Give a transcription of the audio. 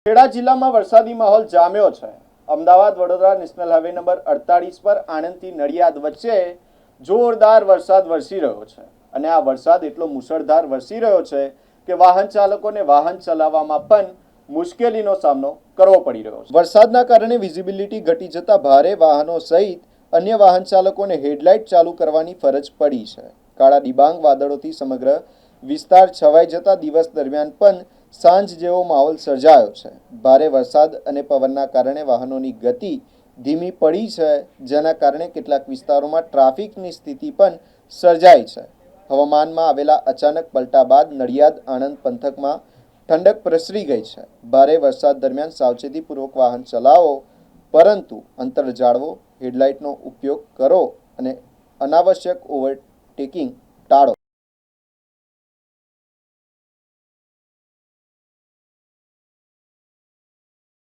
ખેડા જિલ્લામાં વરસાદી માહોલ જામ્યો છે। Ahmedabad Vadodara national highway number 48 પર આણંદથી નડિયાદ વચ્ચે જોરદાર વરસાદ વરસી રહ્યો છે અને આ વરસાદ એટલો મુશળધાર વરસી રહ્યો છે કે વાહન ચાલકોને વાહન ચલાવવામાં પણ મુશ્કેલીનો સામનો કરવો પડી રહ્યો છે। વરસાદના કારણે વિઝિબિલિટી ઘટી જતા ભારે વાહનો સહિત અન્ય વાહન ચાલકોને હેડલાઇટ ચાલુ કરવાની ફરજ પડી છે। કાળા ડિબાંગ વાદળોથી સમગ્ર વિસ્તાર છવાઈ જતા દિવસ દરમિયાન પણ સાંજ જેવો માહોલ સર્જાયો છે। ભારે વરસાદ અને પવનના કારણે વાહનોની ગતિ ધીમી પડી છે, જેના કારણે કેટલાક વિસ્તારોમાં ટ્રાફિકની સ્થિતિ પણ સર્જાઈ છે। હવામાનમાં આવેલા અચાનક પલટા બાદ નડિયાદ આણંદ પંથકમાં ઠંડક પ્રસરી ગઈ છે। ભારે વરસાદ દરમિયાન સાવચેતીપૂર્વક વાહન ચલાવો, પરંતુ અંતર જાળવો, હેડલાઇટનો ઉપયોગ કરો અને અનાવશ્યક ઓવરટેકિંગ